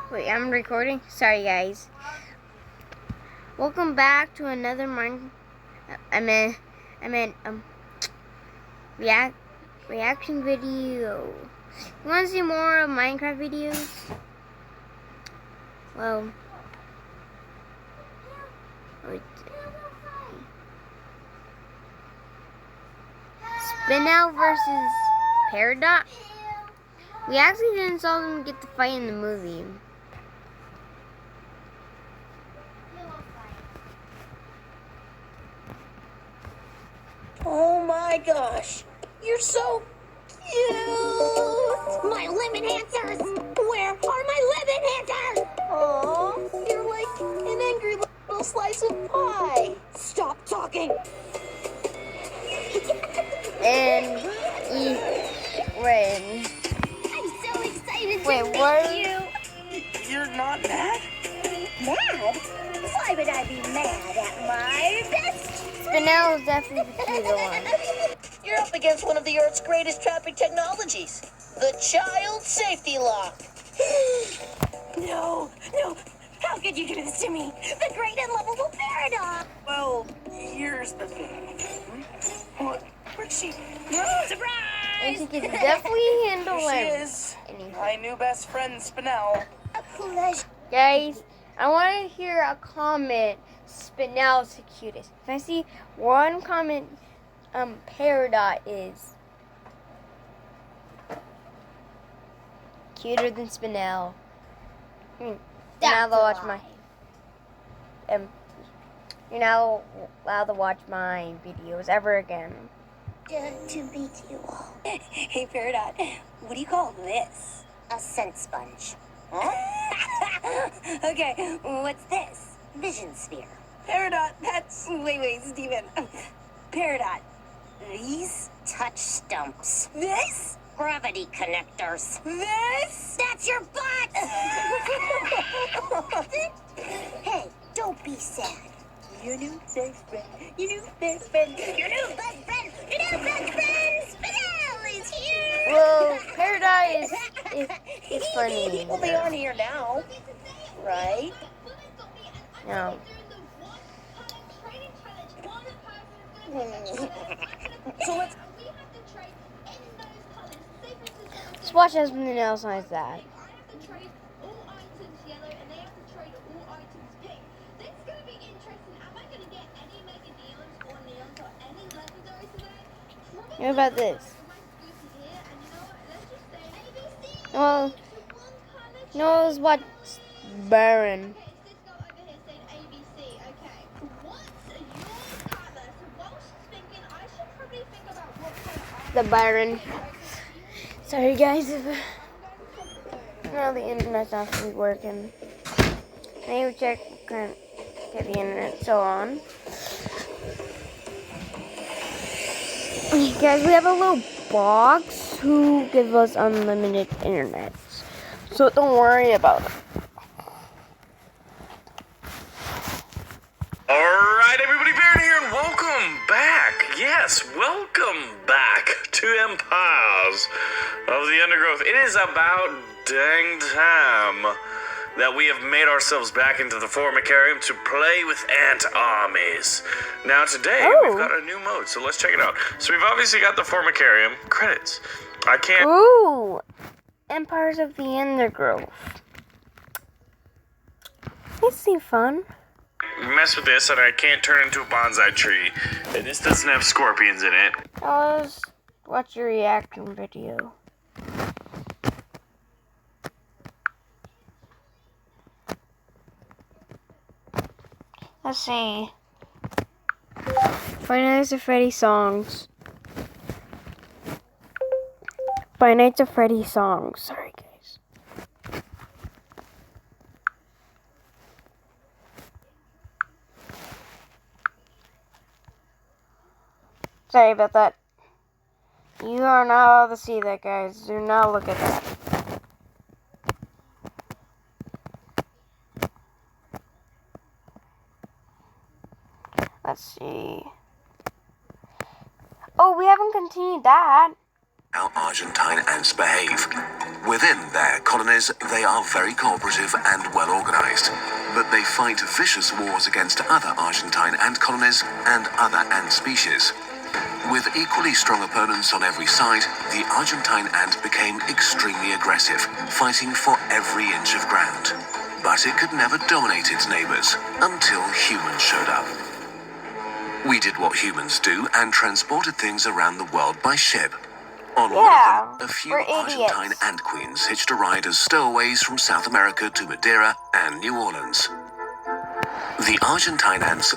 Wait, I'm recording? Sorry, guys. Welcome back to another reaction video. You want to see more of Minecraft videos? Well, Spinel versus Peridot. We actually didn't saw them get to fight in the movie. Oh my gosh, you're so cute! My lemon answers! Where are my lemon answers? Oh, you're like an angry little slice of pie. Stop talking! And Ren. I'm so excited Wait, to what? meet you! You're not mad? Mad? Why would I be mad at my best? Spinel is definitely the cuter one. You're up against one of the Earth's greatest trapping technologies, the child safety lock. No, how could you do this to me? The great and lovable Paradox! Well, here's the thing. Where'd she? Surprise! And she can definitely handle Here she everything. is. My new best friend, Spinel. A pleasure. Guys, I want to hear a comment. Spinel's the cutest. If I see one comment, Peridot is cuter than Spinel. You're not allowed to watch my you're not allowed to watch my videos ever again. Good to meet you all. Hey, Peridot, what do you call this? A scent sponge. Huh? Okay, what's this? Vision sphere. Peridot, that's... Wait, Steven. Peridot, these? Touch stumps. This? Gravity connectors. This? That's your butt! Hey, don't be sad. Your new best friend. Your new best friend. Your new best friend! Your new best friend! Spinel is here! Well, Peridot is funny. Well, they aren't here now, right? No. So let's... Just watch something else like that. What about this? Well, no, let's watch Baron. The Byron. Sorry guys if now the internet's not really working. I need to check get the internet so on. Guys, we have a little box who gives us unlimited internet. So don't worry about it. Alright everybody, Baron here and welcome back. Yes, welcome back to Empires of the Undergrowth. It is about dang time that we have made ourselves back into the Formicarium to play with ant armies. Now today, we've got a new mode, so let's check it out. So we've obviously got the Formicarium. Credits. I can't... Ooh! Empires of the Undergrowth. This seems fun. mess with this and I can't turn into a bonsai tree. And this doesn't have scorpions in it. Let's watch your reaction video. Let's see. Five Nights at Freddy songs. Five Nights at Freddy songs. Sorry, guys. Sorry about that. You are not allowed to see that, guys. Do not look at that. Let's see. Oh, we haven't continued that. How Argentine ants behave. Within their colonies, they are very cooperative and well organized, but they fight vicious wars against other Argentine ant colonies and other ant species. With equally strong opponents on every side, the Argentine ant became extremely aggressive, fighting for every inch of ground. But it could never dominate its neighbors until humans showed up. We did what humans do and transported things around the world by ship. On one of them, a few we're Argentine idiots. ant queens hitched a ride as stowaways from South America to Madeira and New Orleans. The Argentine ants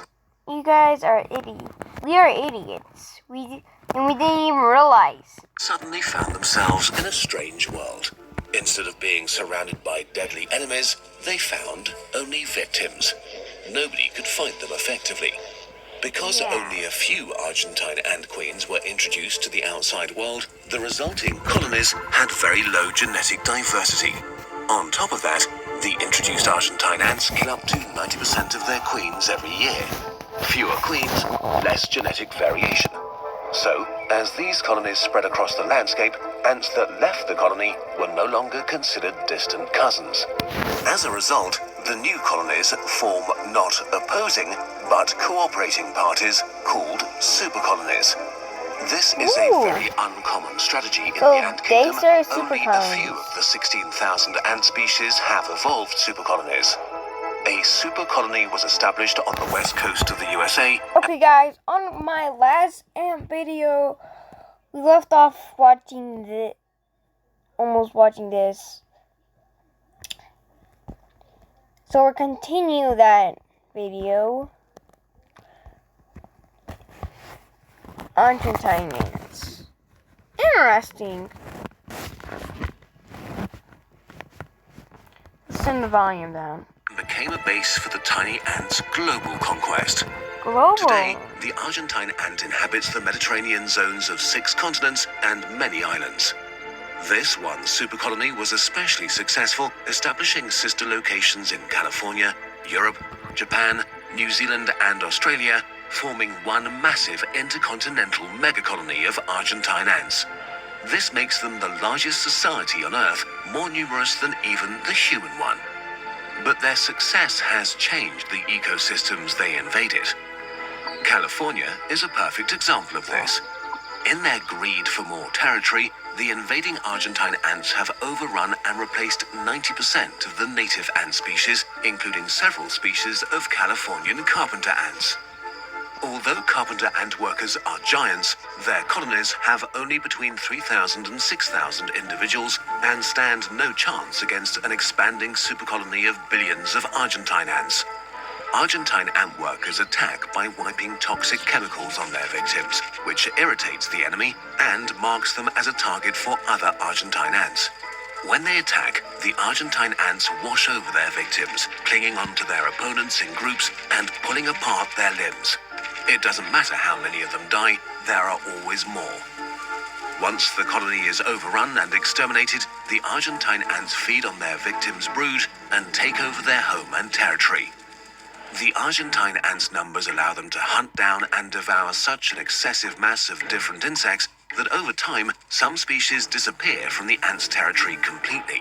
You guys are idiots. We are idiots. We didn't even realize. suddenly found themselves in a strange world. Instead of being surrounded by deadly enemies, they found only victims. Nobody could fight them effectively. Because only a few Argentine ant queens were introduced to the outside world, the resulting colonies had very low genetic diversity. On top of that, the introduced Argentine ants kill up to 90% of their queens every year. Fewer queens, less genetic variation. So, as these colonies spread across the landscape, ants that left the colony were no longer considered distant cousins. As a result, the new colonies form not opposing, but cooperating parties called supercolonies. This is a very uncommon strategy in the ant kingdom. Only a few of the 16,000 ant species have evolved supercolonies. A supercolony was established on the west coast of the USA. Okay, guys, on my last ant video, we left off watching almost watching this. So we'll continue that video. Argentine ants. Interesting. Let's turn the volume down. Became a base for the tiny ant's global conquest. Global. Today, the Argentine ant inhabits the Mediterranean zones of 6 continents and many islands. This one supercolony was especially successful, establishing sister locations in California, Europe, Japan, New Zealand, and Australia, forming one massive intercontinental megacolony of Argentine ants. This makes them the largest society on Earth, more numerous than even the human one. But their success has changed the ecosystems they invaded. California is a perfect example of this. In their greed for more territory, the invading Argentine ants have overrun and replaced 90% of the native ant species, including several species of Californian carpenter ants. Although carpenter ant workers are giants, their colonies have only between 3,000 and 6,000 individuals and stand no chance against an expanding supercolony of billions of Argentine ants. Argentine ant workers attack by wiping toxic chemicals on their victims, which irritates the enemy and marks them as a target for other Argentine ants. When they attack, the Argentine ants wash over their victims, clinging onto their opponents in groups and pulling apart their limbs. It doesn't matter how many of them die, there are always more. Once the colony is overrun and exterminated, the Argentine ants feed on their victims' brood and take over their home and territory. The Argentine ants' numbers allow them to hunt down and devour such an excessive mass of different insects that over time, some species disappear from the ants' territory completely.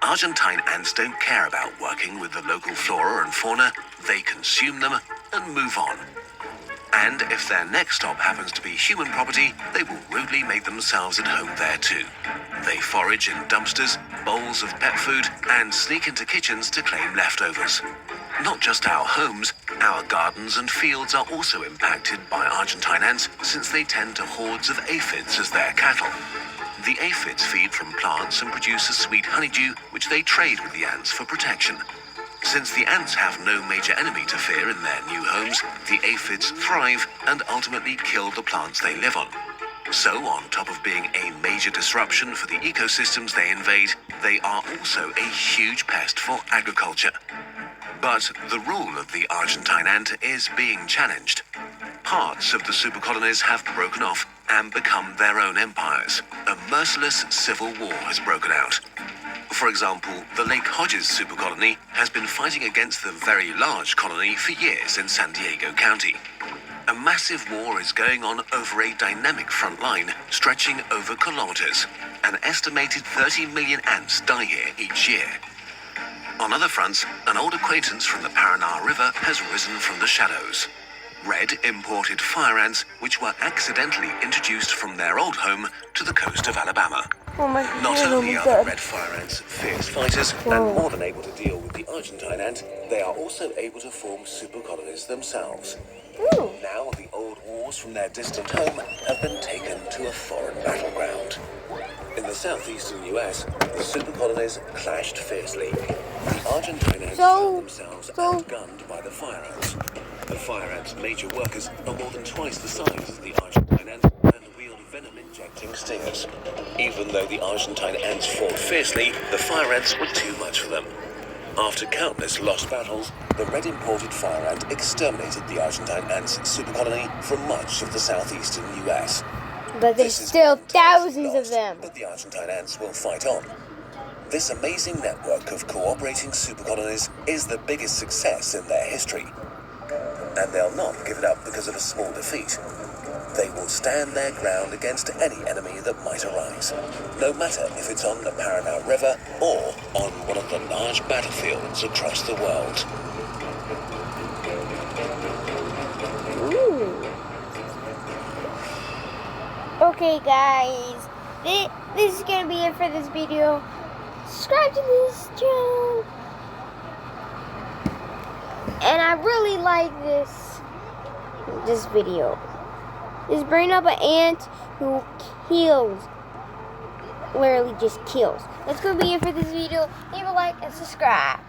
Argentine ants don't care about working with the local flora and fauna, they consume them and move on. And if their next stop happens to be human property, they will rudely make themselves at home there too. They forage in dumpsters, bowls of pet food, and sneak into kitchens to claim leftovers. Not just our homes, our gardens and fields are also impacted by Argentine ants since they tend to hordes of aphids as their cattle. The aphids feed from plants and produce a sweet honeydew which they trade with the ants for protection. Since the ants have no major enemy to fear in their new homes, the aphids thrive and ultimately kill the plants they live on. So, on top of being a major disruption for the ecosystems they invade, they are also a huge pest for agriculture. But the rule of the Argentine ant is being challenged. Parts of the supercolonies have broken off and become their own empires. A merciless civil war has broken out. For example, the Lake Hodges supercolony has been fighting against the very large colony for years in San Diego County. A massive war is going on over a dynamic front line stretching over kilometers. An estimated 30 million ants die here each year. On other fronts, an old acquaintance from the Paraná River has risen from the shadows. Red imported fire ants, which were accidentally introduced from their old home to the coast of Alabama. Oh my Not god, only oh are my the god. red fire ants fierce fighters and more than able to deal with the Argentine ant, they are also able to form super colonies themselves. Ooh. Now the old wars from their distant home have been taken to a foreign battleground. In the southeastern US, the super colonies clashed fiercely. The Argentine ants found themselves outgunned by the fire ants. The fire ants' major workers are more than twice the size of the Argentine ants and wield venom-injecting stingers. Even though the Argentine ants fought fiercely, the fire ants were too much for them. After countless lost battles, the red imported fire ant exterminated the Argentine ants' supercolony from much of the southeastern US. But there's This is still one thousands lost, of them. But the Argentine ants will fight on. This amazing network of cooperating supercolonies is the biggest success in their history. And they'll not give it up because of a small defeat. They will stand their ground against any enemy that might arise, no matter if it's on the Paraná River or on one of the large battlefields across the world. Ooh. Okay, guys, this is gonna be it for this video. Subscribe to this channel, and I really like this video. Just bring up an ant who kills, literally just kills. That's gonna be it for this video. Leave a like and subscribe.